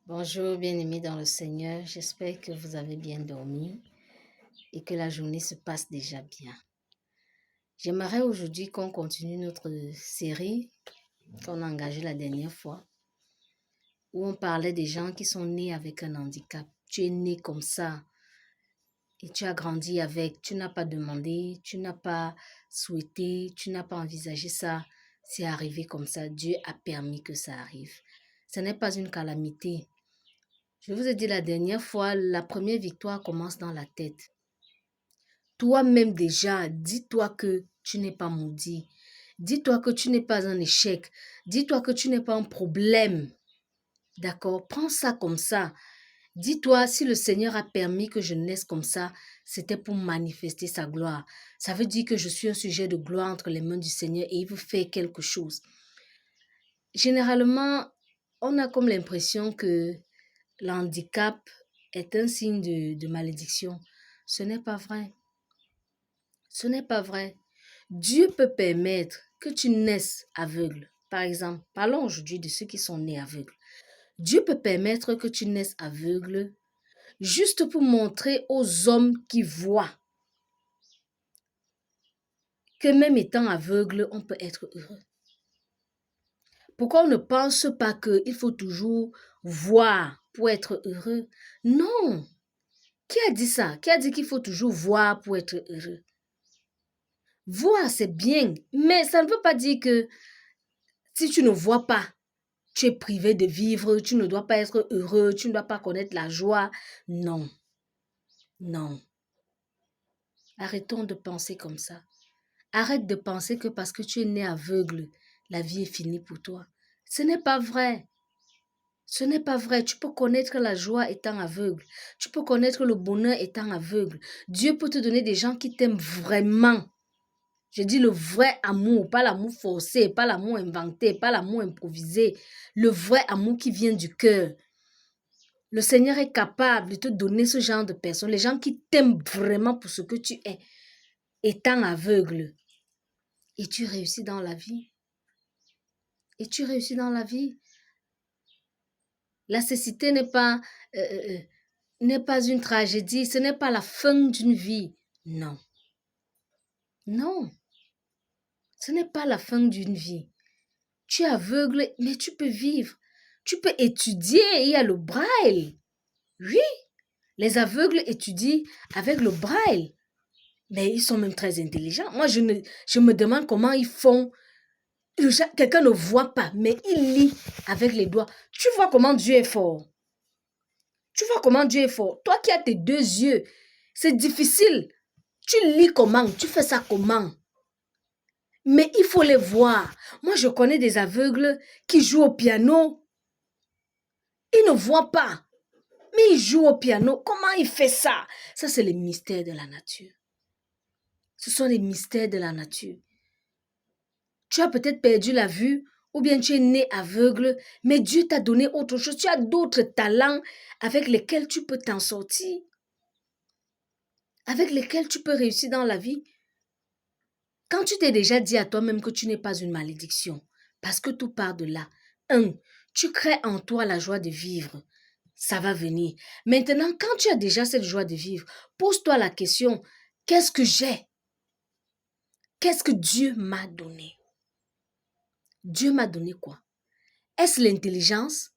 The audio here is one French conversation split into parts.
Bonjour, bien-aimés dans le Seigneur. J'espère que vous avez bien dormi et que la journée se passe déjà bien. J'aimerais aujourd'hui qu'on continue notre série qu'on a engagée la dernière fois, où on parlait des gens qui sont nés avec un handicap. Tu es né comme ça et tu as grandi avec. Tu n'as pas demandé, tu n'as pas souhaité, tu n'as pas envisagé ça. C'est arrivé comme ça. Dieu a permis que ça arrive. Ce n'est pas une calamité. Je vous ai dit la dernière fois, la première victoire commence dans la tête. Toi-même déjà, dis-toi que tu n'es pas maudit. Dis-toi que tu n'es pas un échec. Dis-toi que tu n'es pas un problème. D'accord? Prends ça comme ça. Dis-toi, si le Seigneur a permis que je naisse comme ça, c'était pour manifester sa gloire. Ça veut dire que je suis un sujet de gloire entre les mains du Seigneur et il veut faire quelque chose. Généralement, on a comme l'impression que le handicap est un signe de malédiction. Ce n'est pas vrai. Ce n'est pas vrai. Dieu peut permettre que tu naisses aveugle. Par exemple, parlons aujourd'hui de ceux qui sont nés aveugles. Dieu peut permettre que tu naisses aveugle juste pour montrer aux hommes qui voient que même étant aveugle, on peut être heureux. Pourquoi on ne pense pas qu'il faut toujours voir pour être heureux? Non. Qui a dit ça? Qui a dit qu'il faut toujours voir pour être heureux? Voir, c'est bien, mais ça ne veut pas dire que si tu ne vois pas, tu es privé de vivre, tu ne dois pas être heureux, tu ne dois pas connaître la joie. Non, non. Arrêtons de penser comme ça. Arrête de penser que parce que tu es né aveugle, la vie est finie pour toi. Ce n'est pas vrai. Ce n'est pas vrai. Tu peux connaître la joie étant aveugle. Tu peux connaître le bonheur étant aveugle. Dieu peut te donner des gens qui t'aiment vraiment. Je dis le vrai amour, pas l'amour forcé, pas l'amour inventé, pas l'amour improvisé. Le vrai amour qui vient du cœur. Le Seigneur est capable de te donner ce genre de personnes, les gens qui t'aiment vraiment pour ce que tu es, étant aveugle. Et tu réussis dans la vie. Et tu réussis dans la vie. La cécité n'est pas une tragédie, ce n'est pas la fin d'une vie. Non. Non. Ce n'est pas la fin d'une vie. Tu es aveugle, mais tu peux vivre. Tu peux étudier, il y a le braille. Oui, les aveugles étudient avec le braille. Mais ils sont même très intelligents. Moi, je me demande comment ils font. Quelqu'un ne voit pas, mais il lit avec les doigts. Tu vois comment Dieu est fort. Tu vois comment Dieu est fort. Toi qui as tes deux yeux, c'est difficile. Tu lis comment? Tu fais ça comment? Mais il faut les voir. Moi, je connais des aveugles qui jouent au piano. Ils ne voient pas, mais ils jouent au piano. Comment il fait ça? Ça, c'est les mystères de la nature. Ce sont les mystères de la nature. Tu as peut-être perdu la vue ou bien tu es né aveugle, mais Dieu t'a donné autre chose. Tu as d'autres talents avec lesquels tu peux t'en sortir, avec lesquels tu peux réussir dans la vie. Quand tu t'es déjà dit à toi-même que tu n'es pas une malédiction, parce que tout part de là. Tu crées en toi la joie de vivre. Ça va venir. Maintenant, quand tu as déjà cette joie de vivre, pose-toi la question, qu'est-ce que j'ai? Qu'est-ce que Dieu m'a donné? Dieu m'a donné quoi? Est-ce l'intelligence?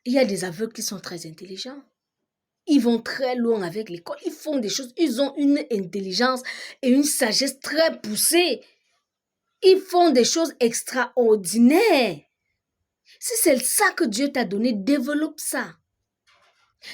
Il y a des aveugles qui sont très intelligents. Ils vont très loin avec l'école. Ils font des choses. Ils ont une intelligence et une sagesse très poussée. Ils font des choses extraordinaires. Si c'est ça que Dieu t'a donné, développe ça.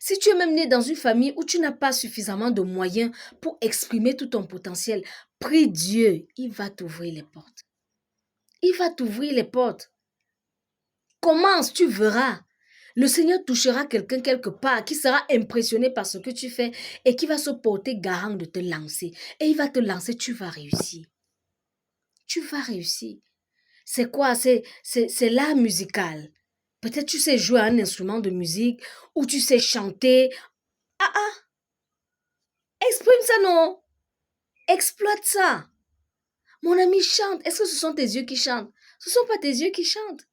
Si tu es même né dans une famille où tu n'as pas suffisamment de moyens pour exprimer tout ton potentiel, prie Dieu, il va t'ouvrir les portes. Il va t'ouvrir les portes. Commence, tu verras. Le Seigneur touchera quelqu'un quelque part qui sera impressionné par ce que tu fais et qui va se porter garant de te lancer. Et il va te lancer, tu vas réussir. Tu vas réussir. C'est quoi? C'est l'art musical. Peut-être tu sais jouer un instrument de musique ou tu sais chanter. Exprime ça, non? Exploite ça. Mon ami chante. Est-ce que ce sont tes yeux qui chantent? Ce ne sont pas tes yeux qui chantent.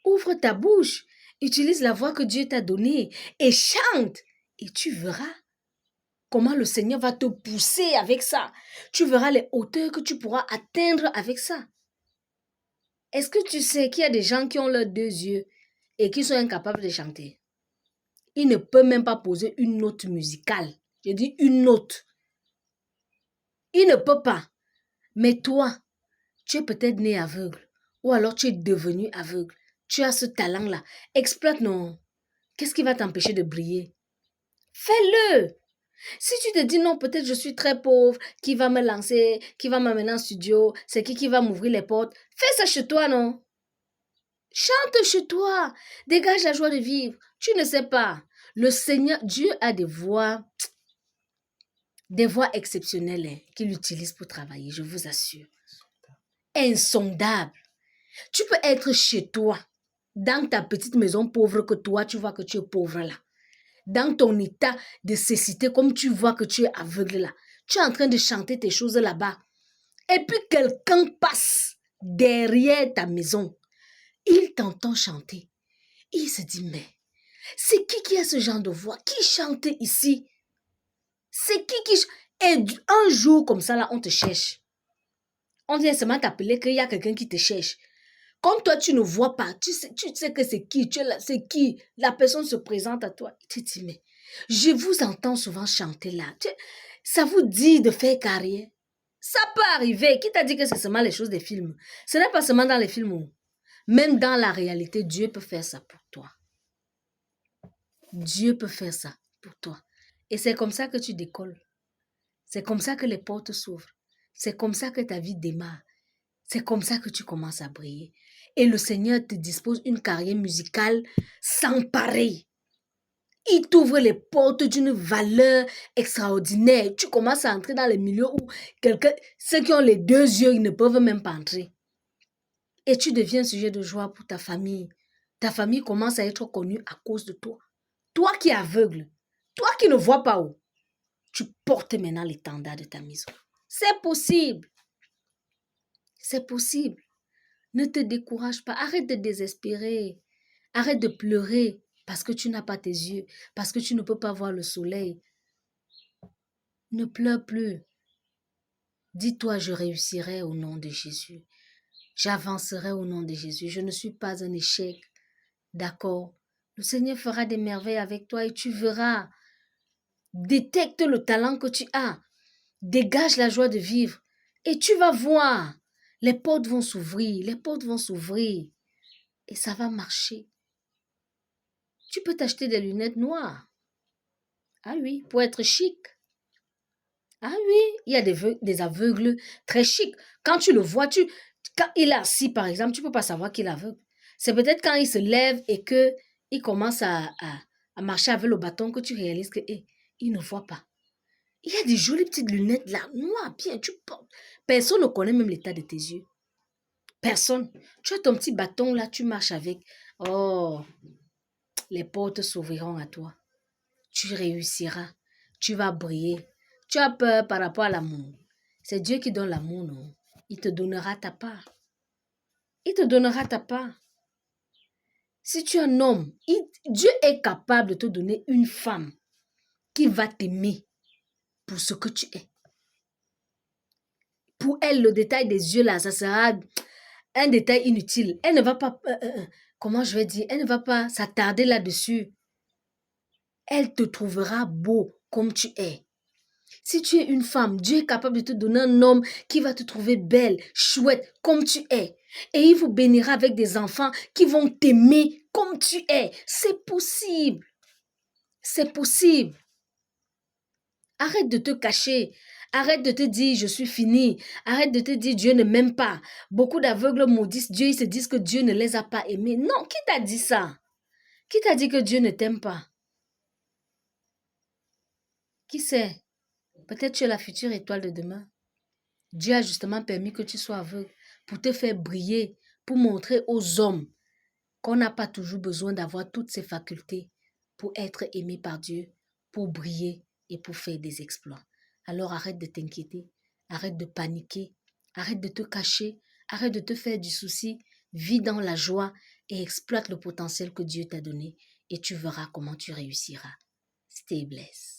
Ouvre ta bouche Utilise la voix que Dieu t'a donnée et chante. Et tu verras comment le Seigneur va te pousser avec ça. Tu verras les hauteurs que tu pourras atteindre avec ça. Est-ce que tu sais qu'il y a des gens qui ont leurs deux yeux et qui sont incapables de chanter? Ils ne peuvent même pas poser une note musicale. Je dis une note. Ils ne peuvent pas. Mais toi, tu es peut-être né aveugle. Ou alors tu es devenu aveugle. Tu as ce talent-là. Exploite, non. Qu'est-ce qui va t'empêcher de briller? Fais-le. Si tu te dis non, peut-être je suis très pauvre, qui va me lancer, qui va m'amener en studio, c'est qui va m'ouvrir les portes. Fais ça chez toi, non? Chante chez toi. Dégage la joie de vivre. Tu ne sais pas. Le Seigneur, Dieu a des voix exceptionnelles qu'il utilise pour travailler, je vous assure. Insondable. Tu peux être chez toi, dans ta petite maison pauvre que toi, tu vois que tu es pauvre là. Dans ton état de cécité, comme tu vois que tu es aveugle là. Tu es en train de chanter tes choses là-bas. Et puis quelqu'un passe derrière ta maison. Il t'entend chanter. Il se dit, mais c'est qui a ce genre de voix? Qui chante ici? C'est qui Et un jour comme ça là, on te cherche. On vient seulement t'appeler qu'il y a quelqu'un qui te cherche. Comme toi, tu ne vois pas, tu sais que c'est qui, c'est qui, la personne se présente à toi. Tu te dis, mais je vous entends souvent chanter là. Ça vous dit de faire carrière? Ça peut arriver. Qui t'a dit que c'est seulement les choses des films? Ce n'est pas seulement dans les films. Même dans la réalité, Dieu peut faire ça pour toi. Dieu peut faire ça pour toi. Et c'est comme ça que tu décolles. C'est comme ça que les portes s'ouvrent. C'est comme ça que ta vie démarre. C'est comme ça que tu commences à briller. Et le Seigneur te dispose une carrière musicale sans pareil. Il t'ouvre les portes d'une valeur extraordinaire. Tu commences à entrer dans les milieux où ceux qui ont les deux yeux, ils ne peuvent même pas entrer. Et tu deviens sujet de joie pour ta famille. Ta famille commence à être connue à cause de toi. Toi qui es aveugle, toi qui ne vois pas où, tu portes maintenant l'étendard de ta maison. C'est possible. C'est possible. Ne te décourage pas. Arrête de désespérer. Arrête de pleurer parce que tu n'as pas tes yeux, parce que tu ne peux pas voir le soleil. Ne pleure plus. Dis-toi, je réussirai au nom de Jésus. J'avancerai au nom de Jésus. Je ne suis pas un échec. D'accord? Le Seigneur fera des merveilles avec toi et tu verras. Détecte le talent que tu as. Dégage la joie de vivre. Et tu vas voir. Les portes vont s'ouvrir. Les portes vont s'ouvrir. Et ça va marcher. Tu peux t'acheter des lunettes noires. Ah oui, pour être chic. Ah oui, il y a des aveugles très chics. Quand tu le vois, quand il est assis, par exemple, tu ne peux pas savoir qu'il est aveugle. C'est peut-être quand il se lève et qu'il commence à marcher avec le bâton que tu réalises qu'il ne voit pas. Il y a des jolies petites lunettes là, noires, bien, tu portes. Personne ne connaît même l'état de tes yeux. Personne. Tu as ton petit bâton là, tu marches avec. Oh, les portes s'ouvriront à toi. Tu réussiras. Tu vas briller. Tu as peur par rapport à l'amour. C'est Dieu qui donne l'amour, non? Il te donnera ta part. Il te donnera ta part. Si tu es un homme, Dieu est capable de te donner une femme qui va t'aimer pour ce que tu es. Pour elle, le détail des yeux là, ça sera un détail inutile. Elle ne va pas, comment je vais dire, elle ne va pas s'attarder là-dessus. Elle te trouvera beau comme tu es. Si tu es une femme, Dieu est capable de te donner un homme qui va te trouver belle, chouette, comme tu es. Et il vous bénira avec des enfants qui vont t'aimer comme tu es. C'est possible. C'est possible. Arrête de te cacher. Arrête de te dire je suis fini. Arrête de te dire Dieu ne m'aime pas. Beaucoup d'aveugles maudissent Dieu. Ils se disent que Dieu ne les a pas aimés. Non, qui t'a dit ça? Qui t'a dit que Dieu ne t'aime pas? Qui sait? Peut-être tu es la future étoile de demain. Dieu a justement permis que tu sois aveugle pour te faire briller, pour montrer aux hommes qu'on n'a pas toujours besoin d'avoir toutes ces facultés pour être aimé par Dieu, pour briller et pour faire des exploits. Alors arrête de t'inquiéter, arrête de paniquer, arrête de te cacher, arrête de te faire du souci, vis dans la joie et exploite le potentiel que Dieu t'a donné et tu verras comment tu réussiras. Stay blessed.